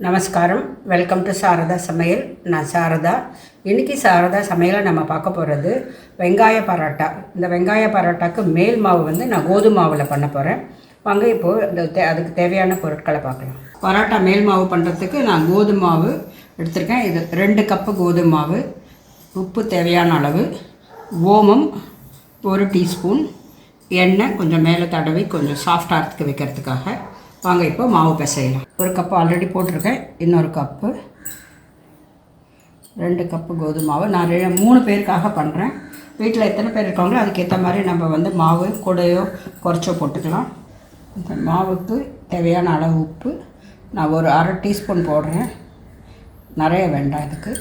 நமஸ்காரம். Welcome to Saradha சமையல். நான் சாரதா. இன்றைக்கி சாரதா சமையலை நம்ம பார்க்க போகிறது வெங்காய பரோட்டா. இந்த வெங்காய பரோட்டாக்கு மேல் மாவு வந்து நான் கோதுமை மாவில் பண்ண போகிறேன். வாங்க இப்போது அதுக்கு தேவையான பொருட்களை பார்க்கலாம். பரோட்டா மேல் மாவு பண்ணுறதுக்கு நான் கோதுமை மாவு எடுத்திருக்கேன். இது 2 கப்பு கோதுமை மாவு, உப்பு தேவையான அளவு, ஓமம் 1 டீஸ்பூன், எண்ணெய் கொஞ்சம் மேலே தடவி கொஞ்சம் சாஃப்ட் ஆகிறதுக்கு வைக்கிறதுக்காக. வாங்க இப்போ மாவு பிசையலாம். 1 கப்பு ஆல்ரெடி போட்டிருக்கேன். இன்னொரு கப்பு, 2 கப்பு கோதுமை மாவு. நான் 3 பேருக்காக பண்ணுறேன். வீட்டில் எத்தனை பேர் இருக்காங்களோ அதுக்கேற்ற மாதிரி நம்ம வந்து மாவு கூடையோ குறைச்சோ போட்டுக்கலாம். இந்த மாவுக்கு தேவையான அளவு உப்பு நான் ஒரு 1/2 டீஸ்பூன் போடுறேன். நிறைய வேண்டாம். இதுக்கு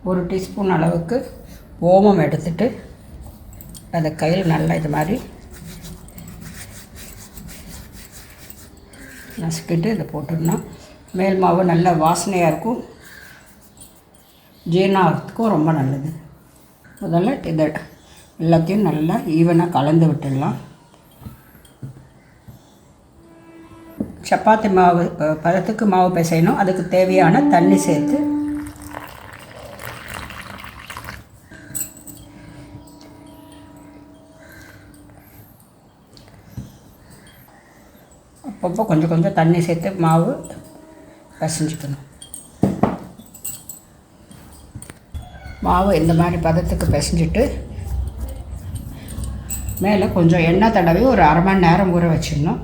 1 டீஸ்பூன் அளவுக்கு ஓமம் எடுத்துட்டு அதை கையில் நல்லா இது மாதிரி நசுக்கிட்டு இதை போட்டுடணும். மேல் மாவு நல்ல வாசனையாக இருக்கும், ஜீரணாகிறதுக்கும் ரொம்ப நல்லது. முதல்ல இதை எல்லாத்தையும் நல்லா ஈவனாக கலந்து விட்டுடலாம். சப்பாத்தி மாவு பதத்துக்கு மாவு பிசையணும். அதுக்கு தேவையான தண்ணி சேர்த்து அப்பப்போ கொஞ்சம் தண்ணி சேர்த்து மாவு பிசைஞ்சிக்கணும். மாவு இந்த மாதிரி பதத்துக்கு பிசைஞ்சிட்டு மேலே கொஞ்சம் எண்ணெய் தடவி ஒரு 1/2 மணி நேரம் ஊற வச்சிடணும்.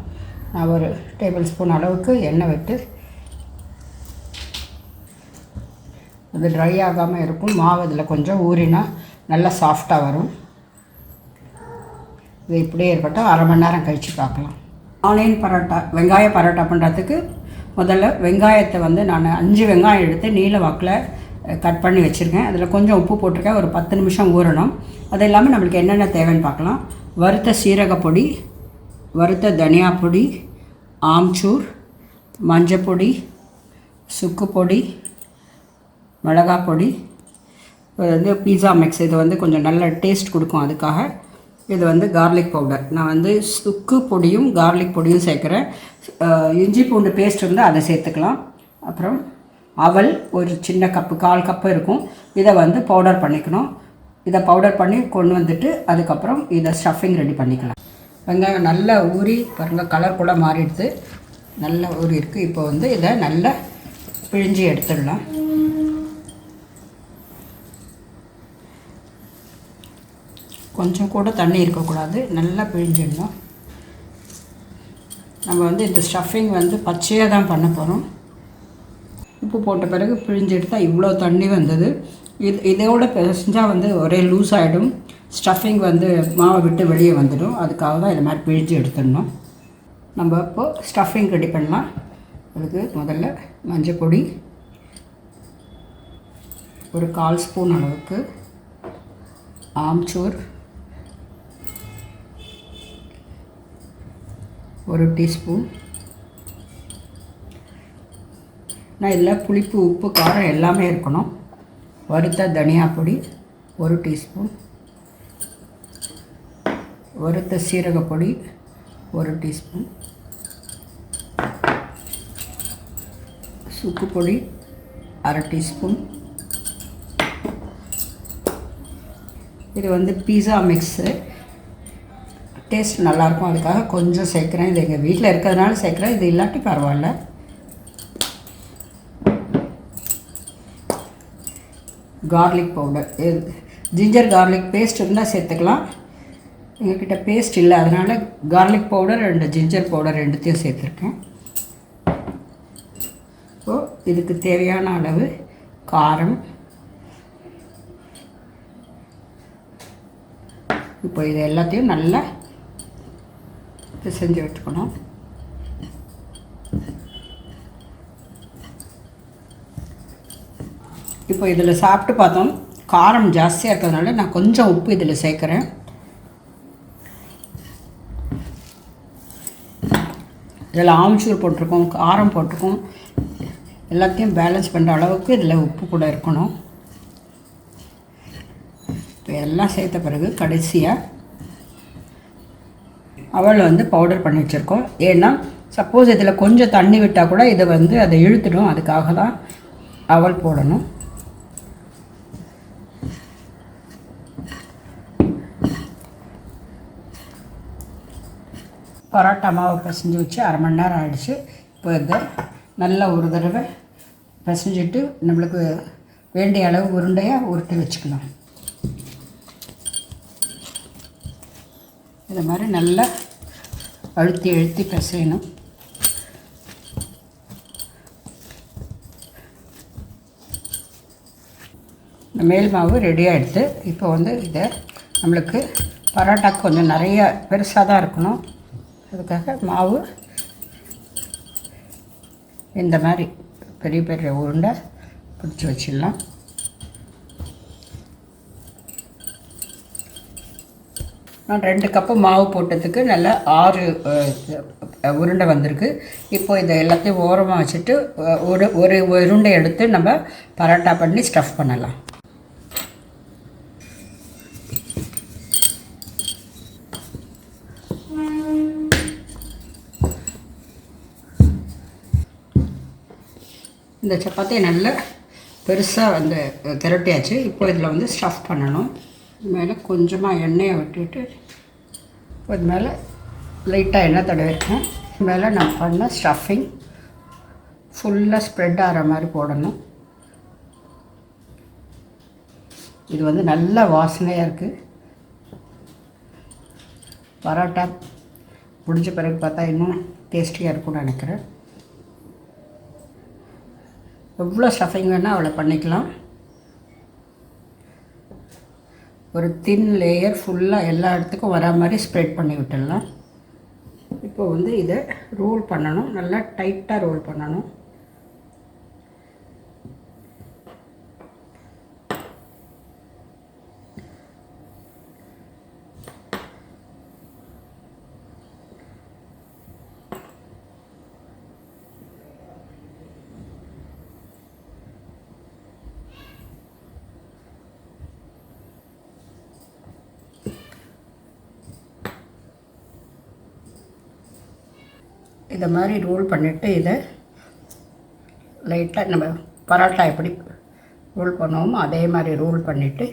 நான் 1 டேபிள் ஸ்பூன் அளவுக்கு எண்ணெய் விட்டு அது ட்ரை ஆகாமல் இருக்கும். மாவு இதில் கொஞ்சம் ஊறினா நல்லா சாஃப்டாக வரும். இது இப்படியே இருக்கட்டும். 1/2 மணி நேரம் கழித்து பார்க்கலாம். ஆனியன் பரோட்டா, வெங்காய பரோட்டா பண்ணுறதுக்கு முதல்ல வெங்காயத்தை வந்து நான் 5 வெங்காயம் எடுத்து நீல வாக்கில் கட் பண்ணி வச்சுருக்கேன். அதில் கொஞ்சம் உப்பு போட்டிருக்கேன். ஒரு 10 நிமிஷம் ஊறணும். அது இல்லாமல் நம்மளுக்கு என்னென்ன தேவைன்னு பார்க்கலாம். வறுத்த சீரகப்பொடி, வறுத்த தனியா பொடி, ஆம்ச்சூர், மஞ்சப்பொடி, சுக்கு பொடி, மிளகாய் பொடி, இது வந்து பீஸா மிக்ஸ். இது வந்து கொஞ்சம் நல்ல டேஸ்ட் கொடுக்கும். அதுக்காக இது வந்து கார்லிக் பவுடர். நான் வந்து சுக்கு பொடியும் கார்லிக் பொடியும் சேர்க்குறேன். இஞ்சி பூண்டு பேஸ்ட் இருந்தால் அதை சேர்த்துக்கலாம். அப்புறம் அவல் ஒரு சின்ன கப்பு, 1/4 கப்பு இருக்கும். இதை வந்து பவுடர் பண்ணிக்கணும். இதை பவுடர் பண்ணி கொண்டு வந்துட்டு அதுக்கப்புறம் இதை ஸ்டஃபிங் ரெடி பண்ணிக்கலாம். வெங்காயம் நல்லா ஊறி பாருங்கள், கலர் கூட மாறிடுது. நல்லா ஊறி இருக்குது. இப்போ வந்து இதை நல்லா பிழிஞ்சி எடுத்துடலாம். கொஞ்சம் கூட தண்ணி இருக்கக்கூடாது, நல்லா பிழிஞ்சிடணும். நம்ம வந்து இந்த ஸ்டஃபிங் வந்து பச்சையாக தான் பண்ண போகிறோம். உப்பு போட்ட பிறகு பிழிஞ்சு எடுத்தால் இவ்வளோ தண்ணி வந்தது. இதோட பிசைஞ்சால் வந்து ஒரே லூஸ் ஆகிடும். ஸ்டஃபிங் வந்து மாவை விட்டு வெளியே வந்துடும். அதுக்காக தான் இது மாதிரி பிழிஞ்சு எடுத்துடணும். நம்ம இப்போது ஸ்டஃபிங் ரெடி பண்ணலாம். அதுக்கு முதல்ல மஞ்சள் பொடி ஒரு 1/4 ஸ்பூன் அளவுக்கு, ஆம்ச்சூர் 1 டீஸ்பூன். நான் இதில் புளிப்பு, உப்பு, காரம் எல்லாமே இருக்கணும். வறுத்த தனியா பொடி 1 டீஸ்பூன், வறுத்த சீரகப்பொடி 1 டீஸ்பூன், சுக்கு பொடி 1/2 டீஸ்பூன். இது வந்து பீஸா மிக்ஸு. டேஸ்ட் நல்லாயிருக்கும், அதுக்காக கொஞ்சம் சேர்க்குறேன். இது எங்கள் வீட்டில் இருக்கிறதுனால சேர்க்குறேன். இது இல்லாட்டி பரவாயில்ல. Garlic powder, ginger garlic paste இருந்தால் சேர்த்துக்கலாம். எங்கள்கிட்ட பேஸ்ட் இல்லை, அதனால் கார்லிக் பவுடர் 2 ஜிஞ்சர் பவுடர் 2த்தையும் சேர்த்துருக்கேன். இப்போது இதுக்கு தேவையான அளவு காரம். இப்போ இது எல்லாத்தையும் நல்லா செஞ்சு வச்சுக்கணும். இப்போ இதில் சாப்பிட்டு பார்த்தோம், காரம் ஜாஸ்தியாக இருக்கிறதுனால நான் கொஞ்சம் உப்பு இதில் சேர்க்குறேன். இதில் ஆம்ச்சூர் போட்டிருக்கோம், காரம் போட்டிருக்கோம். எல்லாத்தையும் பேலன்ஸ் பண்ணுற அளவுக்கு இதில் உப்பு கூட இருக்கணும். இப்போ எல்லாம் சேர்த்த பிறகு கடைசியாக அவல் வந்து பவுடர் பண்ணி வச்சுருக்கோம். ஏன்னா சப்போஸ் இதில் கொஞ்சம் தண்ணி விட்டால் கூட இதை வந்து அதை இழுத்துடும். அதுக்காக தான் அவல் போடணும். பரோட்டா மாவு பிசைஞ்சு வச்சு 1/2 மணி நேரம் ஆகிடுச்சு. இப்போ இதை நல்லா ஒரு தடவை பிசைஞ்சிட்டு நம்மளுக்கு வேண்டிய அளவு உருண்டையாக உருட்டி வச்சுக்கலாம். இதை மாதிரி நல்லா அழுத்தி அழுத்தி பிசையணும். இந்த மேல் மாவு ரெடி ஆகிடுது. இப்போ வந்து இதை நம்மளுக்கு பரோட்டாக்கு கொஞ்சம் நிறைய பெருசாக தான் இருக்கணும். அதுக்காக மாவு இந்த மாதிரி பெரிய பெரிய உருண்டை பிடிச்சி வச்சிடலாம். நான் 2 கப்பு மாவு போட்டதுக்கு நல்லா 6 உருண்டை வந்திருக்கு. இப்போ இதை எல்லாத்தையும் ஓரமாக வச்சுட்டு ஒரு உருண்டை எடுத்து நம்ம பரோட்டா பண்ணி ஸ்டஃப் பண்ணலாம். இந்த சப்பாத்தியை நல்லா பெருசாக வந்து திரட்டியாச்சு. இப்போ இதில் வந்து ஸ்டஃப் பண்ணணும். இது மேலே கொஞ்சமாக எண்ணெயை விட்டுட்டு இது மேலே லைட்டாக எண்ணெய் தடவிருக்கேன். இது மேலே நான் பண்ண ஸ்டஃபிங் ஃபுல்லாக ஸ்ப்ரெட் ஆகிற மாதிரி போடணும். இது வந்து நல்ல வாசனையாக இருக்குது. பரோட்டா முடிஞ்ச பிறகு பார்த்தா இன்னும் டேஸ்டியாக இருக்கும்னு நினைக்கிறேன். எவ்வளோ ஸ்டஃபிங் வேணால் அவ்வளோ பண்ணிக்கலாம். ஒரு தின் லேயர் ஃபுல்லாக எல்லா இடத்துக்கும் வர மாதிரி ஸ்ப்ரெட் பண்ணி விட்டுடலாம். இப்போ வந்து இதை ரோல் பண்ணணும். நல்லா டைட்டாக ரோல் பண்ணணும். இதை மாதிரி ரோல் பண்ணிவிட்டு இதை லைட்டாக நம்ம பரோட்டா எப்படி ரோல் பண்ணுவோமோ அதே மாதிரி ரோல் பண்ணிவிட்டு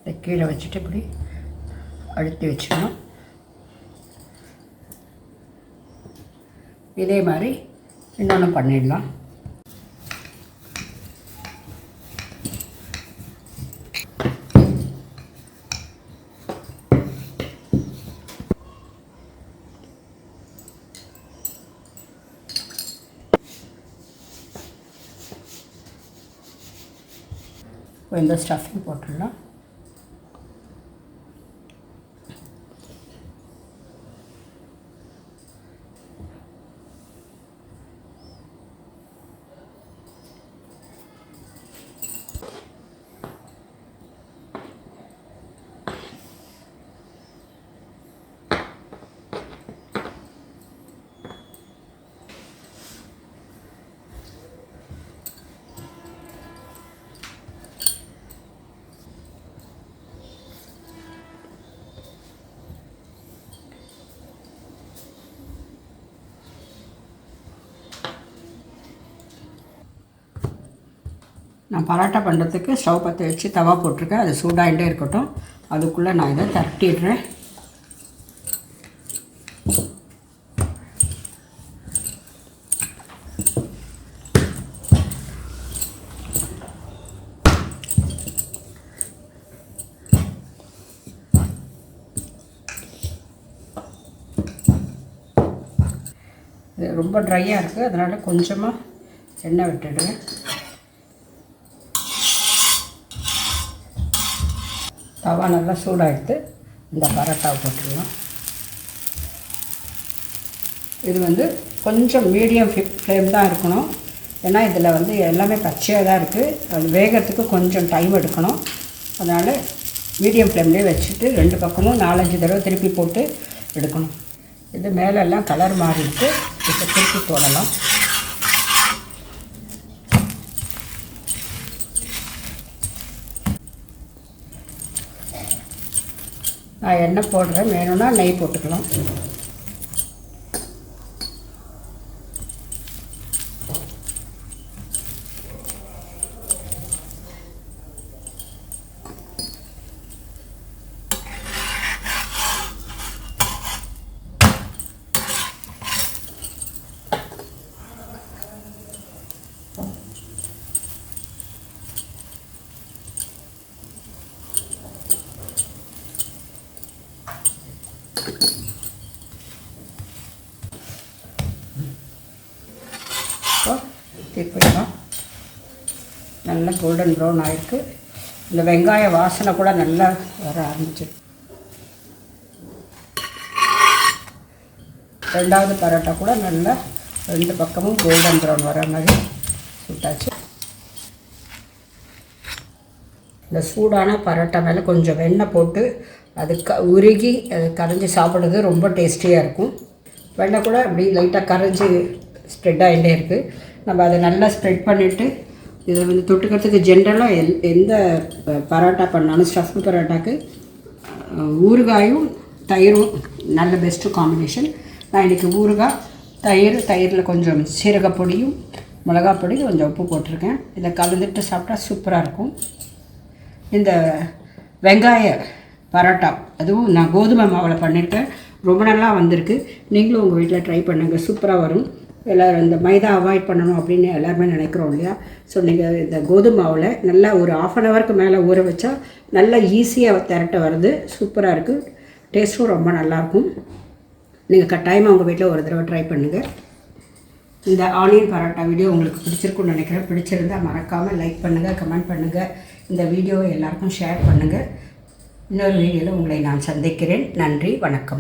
இதை கீழே வச்சுட்டு இப்படி அழுத்தி வச்சிடணும். இதே மாதிரி இன்னொன்று பண்ணிடலாம். இந்த ஸ்டஃபிங் போட்டுடலாம். நான் பரோட்டா பண்ணுறதுக்கு ஸ்டவ் பற்ற வச்சு தவா போட்டிருக்கேன். அது சூடாகிட்டே இருக்கட்டும். அதுக்குள்ளே நான் இதை தட்டிடுறேன். இது ரொம்ப ட்ரையாக இருக்குது. அதனால் கொஞ்சமாக எண்ணெய் விட்டுடுவேன். தவா நல்லா சூடாகிடுத்து. இந்த பரோட்டாவை போட்டுடலாம். இது வந்து கொஞ்சம் மீடியம் ஃப்ளேம் தான் இருக்கணும். ஏன்னா இதில் வந்து எல்லாமே பச்சையாக தான் இருக்குது. அது வேகிறதுக்கு கொஞ்சம் டைம் எடுக்கணும். அதனால் மீடியம் ஃப்ளேம்லேயே வச்சுட்டு 2 பக்கமும் 4-5 தடவை திருப்பி போட்டு எடுக்கணும். இது மேலெல்லாம் கலர் மாறிடுத்து. இப்போ திருப்பி போடலாம். நான் எண்ணெய் போடுறேன். வேணும்னா நெய் போட்டுக்கலாம். இப்போ திருப்பிடலாம். நல்லா கோல்டன் ப்ரௌன் ஆகிருக்கு. இந்த வெங்காய வாசனை கூட நல்லா வர ஆரம்பிச்சிருக்கு. ரெண்டாவது பரோட்டா கூட நல்லா 2 பக்கமும் கோல்டன் ப்ரௌன் வர மாதிரி சுட்டாச்சு. இந்த சூடான பரோட்டா மேலே கொஞ்சம் வெண்ணெய் போட்டு அது உருகி அது கரைஞ்சி சாப்பிட்றது ரொம்ப டேஸ்டியாக இருக்கும். வெண்ணெய் கூட அப்படி லைட்டாக கரைஞ்சி ஸ்ப்ரெட் ஆகிட்டே இருக்குது. நம்ம அதை நல்லா ஸ்ப்ரெட் பண்ணிவிட்டு இதை வந்து தொட்டுக்கிறதுக்கு ஜென்ரலாக எந்த பரோட்டா பண்ணாலும் ஸ்டஃப்டு பரோட்டாக்கு ஊறுகாயும் தயிரும் நல்ல பெஸ்ட்டு காம்பினேஷன். நான் இன்றைக்கி ஊறுகாய் தயிரில் கொஞ்சம் சீரகப்பொடியும் மிளகாப்பொடி கொஞ்சம் உப்பு போட்டிருக்கேன். இதை கலந்துட்டு சாப்பிட்டா சூப்பராக இருக்கும். இந்த வெங்காய பரோட்டா அதுவும் நான் கோதுமை மாவில் பண்ணியிருக்கேன். ரொம்ப நல்லா வந்திருக்கு. நீங்களும் உங்கள் வீட்டில் ட்ரை பண்ணுங்கள், சூப்பராக வரும். எல்லோரும் இந்த மைதா அவாய்ட் பண்ணணும் அப்படின்னு எல்லாருமே நினைக்கிறோம் இல்லையா? ஸோ நீங்கள் இந்த கோதுமை மாவில் நல்லா ஒரு 1/2 ஹவருக்கு மேலே ஊற வச்சா நல்லா ஈஸியாக திரட்ட வருது. சூப்பராக இருக்குது. டேஸ்ட்டும் ரொம்ப நல்லாயிருக்கும். நீங்கள் கட்டாயமாக உங்கள் வீட்டில் ஒரு தடவை ட்ரை பண்ணுங்கள். இந்த ஆனியன் பரோட்டா வீடியோ உங்களுக்கு பிடிச்சிருக்குன்னு நினைக்கிறேன். பிடிச்சிருந்தால் மறக்காமல் லைக் பண்ணுங்கள், கமெண்ட் பண்ணுங்கள். இந்த வீடியோவை எல்லாருக்கும் ஷேர் பண்ணுங்கள். இன்னொரு வீடியோவில் உங்களை நான் சந்திக்கிறேன். நன்றி, வணக்கம்.